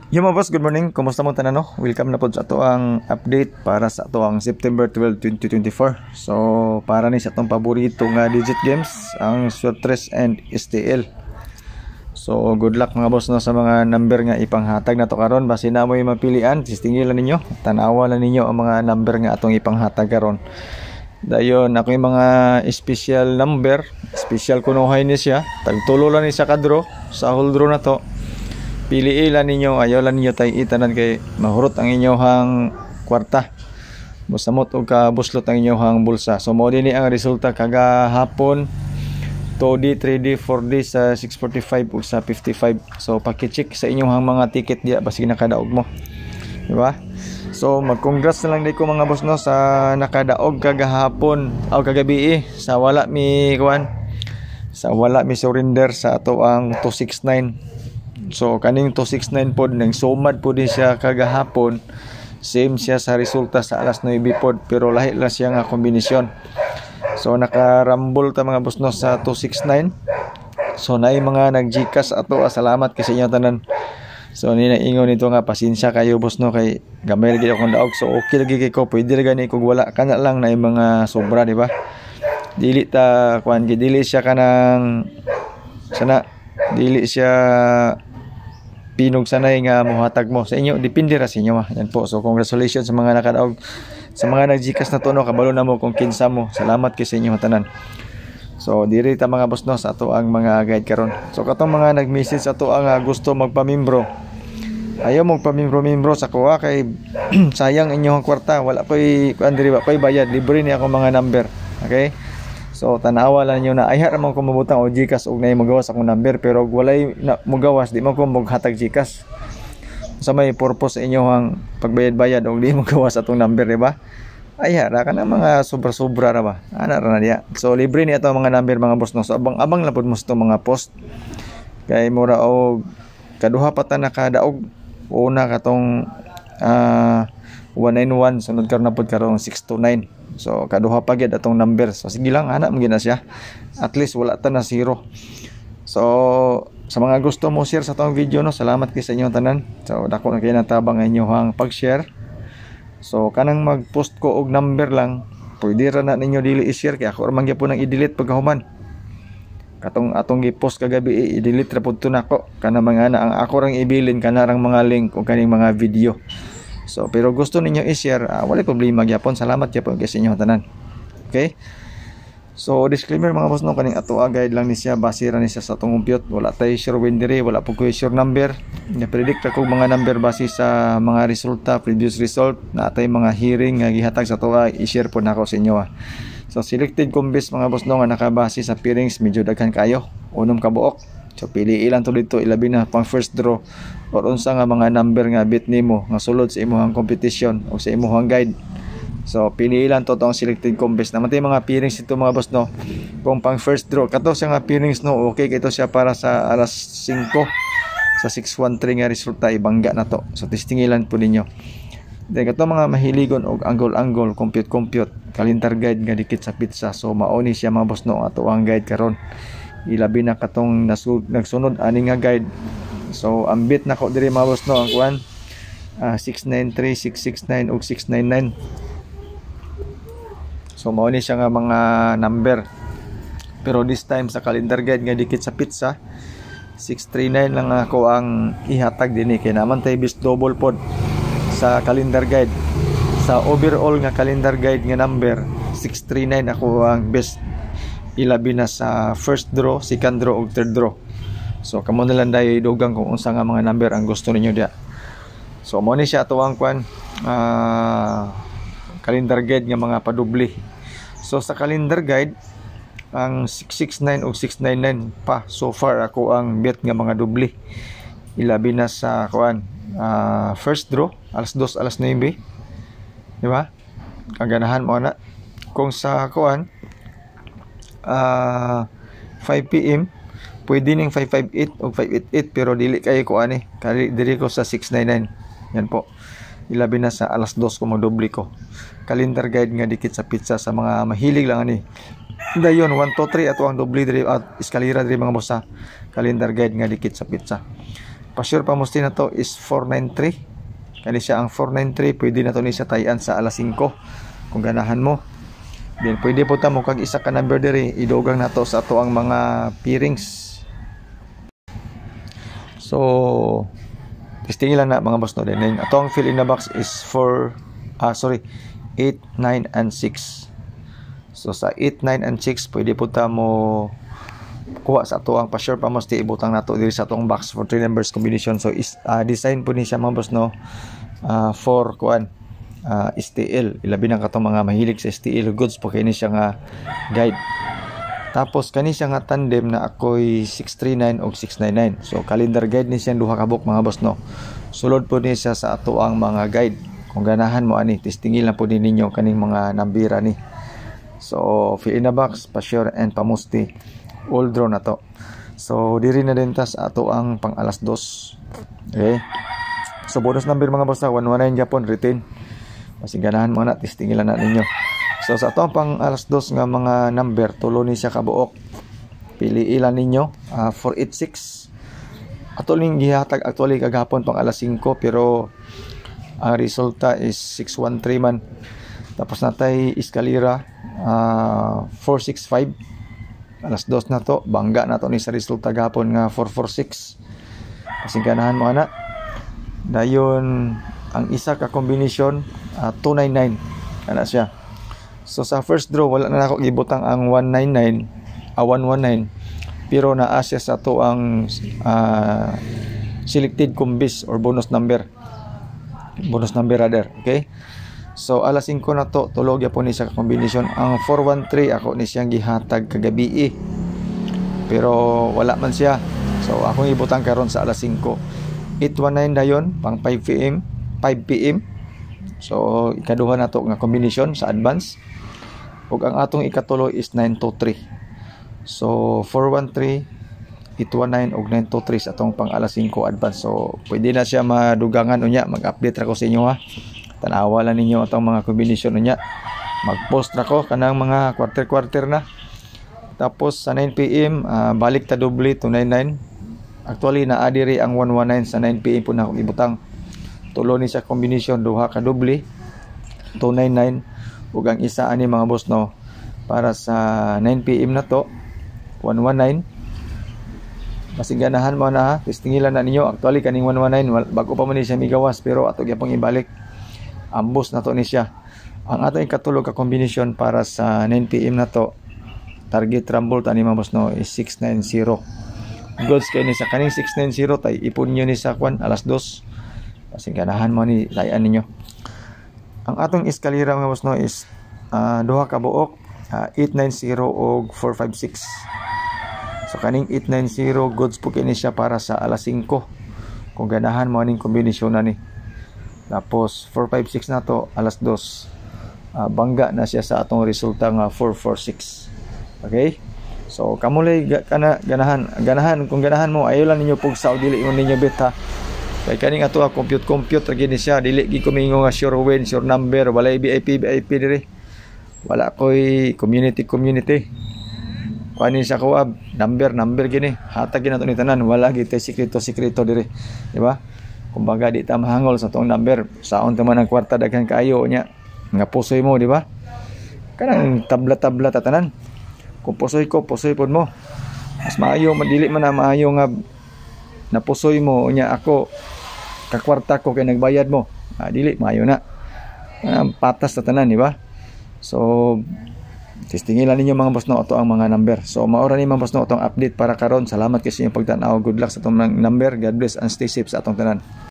Yo mga boss, good morning. Kumusta mo tanan no? Welcome na po sa ato ang update para sa ato ang September 12, 2024. So, para ni sa atong paborito nga digit games, ang Shortrest and STL. So, good luck mga boss no sa mga number nga ipanghatag na to karon. Basi na mo yung mapilian, sistingilan ninyo. Tanawa lang ninyo ang mga number nga atong ipanghatag karon. Dayon ako yung mga special number, special kunuhay ni siya. Tagtulo lang ni sa kadro sa whole draw na to. Piliin lang ninyo, ayaw lang ninyo tayo itanan kay mahurot ang inyong kwarta. Musamot o kabuslot ang inyong bulsa. So mo din ang resulta kagahapon 2D, 3D, 4D sa 645 o sa 55. So paki-check sa inyong mga ticket diya basig nakadaog mo. Di ba? So mag-congrats na lang din ko mga boss no sa nakadaog kagahapon o kagabi sa wala mi surrender sa ato ang 269. So kaning 269 pod nang sumad po din siya kagahapon. Same siya sa resulta sa alas 9 pod pero lahi lang siya nga kombinasyon. So nakarambol ta mga boss no sa 269. So naay mga nag-GCash ato, salamat kay sa inyo tanan. So ninaingon nito nga pasensya kayo boss no kay gamay lagi akong daog. So okay lagi kay ko pwede ra gani kog wala kana lang na mga sobra di ba? Dili ta dili siya kanang sana dili siya pinog sanay nga mohatag mo sa inyo, depende ra sa inyo yan po. So congratulations sa mga nakadaog, sa mga nag-GCash na to no, kabalo na mo kung kinsa mo. Salamat kay sa inyo tanan. So diri ta mga boss no sa ato ang mga guide karon. So katong mga nag-message sa ato ang gusto magpamimbro, ayaw magpamimbro sa kuha kay sayang inyong kwarta, wala koy diri ba koy bayad, libre ni ako mga number. Okay, so tanawa lang nyo na ay haramang ko mabutang o GCash og nay magawas akong number pero walay na magawas di mo ko maghatag GCash sa may purpose sa inyong pagbayad-bayad og di mo gawas atong number di ba? Ay hara ka na mga sobra-sobra ra ba ana ra na diya. So libre ni ato mga number mga boss no. So abang-abang lang pud mo sa mga post kay mura og kaduha pa ta nakadaog. Una katong 191 sunod karon na pud karong 629. So kaduha pa gyud atong number. So sige lang ana mo gina siya. At least wala ta na zero. So sa mga gusto mo share sa atong video no, salamat kay sa inyong tanan. So dako na kay natabang inyong pag-share. So kanang mag-post ko og number lang, pwede ra na ninyo dili i-share kay ako ra man gyapon nang i-delete pagkahuman. Katong atong gi-post kagabi i-delete ra pud to nako. Kana mga ang ako rang ibilin kanarang mga link o kaning mga video. So pero gusto ninyo i-share, wala problema gyapon. Salamat gyapon kay sa inyo tanan. Okay? So disclaimer mga boss no, kaning ato guide lang ni siya, base ra ni siya sa atong compute. Wala tay sure win diri, wala pud ko sure number. Na-predict ra kog mga number base sa mga resulta, previous result na atay mga hearing nga gihatag sa ato i-share po nako sa inyo. So selected combis mga boss no nga nakabase sa pairings medyo daghan kayo, unom ka buok. So pili ilang to dito, ilabi na pang first draw or unsa nga mga number nga bit nimo nga sulod sa imong competition o sa imong guide. So pili ilang to tong selected combis. Namatay mga pairings ito mga boss no. Kung pang first draw kato siya nga pairings no, okay kay ito siya para sa alas 5 sa 613 nga resulta ibangga na to. So testingilan po ninyo. Then kato mga mahiligon og angle compute calendar guide nga dikit sa pizza. So mauni siya mga boss no ato ang guide karon. Ilabi na katong nagsunod ani nga guide. So ang bit nako diri mga boss no ang kuan 693, 669 ug 699. So mao ni siya nga mga number. Pero this time sa calendar guide nga dikit sa pizza 639 lang ako ang ihatag dinhi kay naman tay bis double pod sa calendar guide. Sa overall nga calendar guide nga number 639 ako ang best ilabi na sa first draw, second draw ug third draw. So kamo na lang dayo idugang kung unsa nga mga number ang gusto ninyo dia. So mo ni siya ato ang kwan calendar guide nga mga padubli. So sa calendar guide ang 669 ug 699 pa so far ako ang bet nga mga dubli. Ilabi na sa kwan first draw alas 2 alas 9. Di ba? Ang ganahan mo na. Kung sa kwan 5 PM pwede ning 558 o 588 pero dili kay ko ani dili ko sa 699 yan po. Ilabi na sa alas 2 ko magdobli ko calendar guide nga dikit sa pizza sa mga mahilig lang ani. Dayon 1 2 3 ato ang dobli diri at eskalera diri mga boss sa calendar guide nga dikit sa pizza. pa-sure pamusti na to is 493. Kani siya ang 493, pwede na to ni siya tayan sa alas 5 kung ganahan mo. Then pwede po ta mo kag isa ka number diri, idugang na to sa ato ang mga pairings. So testing lang na mga boss no. Then atong fill in the box is 8, 9 and 6. So sa 8, 9 and 6 pwede po ta mo kuha sa ato ang pa-sure pamusti, ibutang nato diri sa atong box for 3 numbers combination. So design po ni siya mga boss no, for kuan STL, ilabi na katong mga mahilig sa STL goods po kay ni siya nga guide. Tapos kani siya nga tandem na ako'y 639 o 699. So calendar guide ni siya duha ka book mga boss no. Sulod po ni siya sa ato ang mga guide. Kung ganahan mo ani, testingin lang po din ninyo kaning mga nambira ni. So fill in the box, pa-sure and pamusti, all draw na to. So diri na din ta sa ato ang pang alas 2. Okay. So bonus number mga boss na 119 Japon retain. Kasi ganahan mo na, testingin lang na ninyo. So sa ato pang alas 2 nga mga number, tulo ni siya kabuok. Pili ilan ninyo, 486. Ato ning gihatag actually kagahapon pang alas 5 pero ang resulta is 613 man. Tapos natay eskalera 465. Alas 2 na to, bangga na to ni sa resulta gahapon nga 446. Kasi ganahan mo ana. Dayon ang isa ka combination 299 ana siya. So sa first draw wala na ako gibutang ang 119 pero naa siya sa to ang selected combis or bonus number rather. Okay, so alas 5 na to, tulog ya po ni sa combination. Ang 413 ako ni siyang gihatag kagabi pero wala man siya, so akong ibutang karon sa alas 5. 819 dayon pang 5 PM. So ikaduha na to nga combination sa advance. Ug ang atong ikatulo is 923. So 413, 819 ug 923 sa atong pang alas 5 advance. So pwede na siya madugangan unya, mag-update ra ko sa inyo ha. Tanawa lang ninyo atong mga combination unya. Mag-post ra ko kanang mga quarter na. Tapos sa 9 PM balik ta doble to 99. Actually naa diri ang 119 sa 9 PM po na akong ibutang. Tulo ni sa combination, duha ka doble 299. Ug ang isa ani mga boss no, para sa 9 PM na to 119. Kasi ganahan mo na ha, testingilan na ninyo. Actually kaning 119 bago pa man ni siya migawas pero ato gyapon ibalik. Ambos na to ni siya. Ang ato ikatulog ka combination para sa 9 PM na to, target rumble tani mga boss no is 690. Goods kay ni sa kaning 690 tay ipon nyo ni sa kwan alas 2. Kasi ganahan mo ni layan ninyo. Ang atong eskalera mga boss no is duha ka buok, 890 og 456. So kaning 890 goods po kini siya para sa alas 5 kung ganahan mo aning kombinasyon na ni. Tapos 456 na to alas 2. Bangga na siya sa atong resulta nga 446. Okay? So kamulay ganahan kung ganahan mo, ayo lang ninyo pug sa dili mo ninyo bet ha. Kay kaning ato compute ra gini siya, dili gi ko mingo nga sure win, sure number, wala VIP diri. Wala koy community. Kuanin siya ko number gini. Hatag gina to ni tanan, wala gid tay sikreto diri. Di ba? Kumbaga di ta mahangol sa tong number. Saon ta man ang kwarta daghan kaayo nya. Nga pusoy mo, di ba? Kanang tabla tanan. Kung pusoy ko, pusoy pod mo. Mas maayo, madili man na maayo nga napusoy mo nya ako kakwarta ko kay nagbayad mo. Dili maayo na. Patas na tanan, di ba? So testingin lang ninyo mga boss no ato ang mga number. So maura ni mga boss no atong update para karon. Salamat kasi yung pagtanaw. Good luck sa atong number. God bless and stay safe sa atong tanan.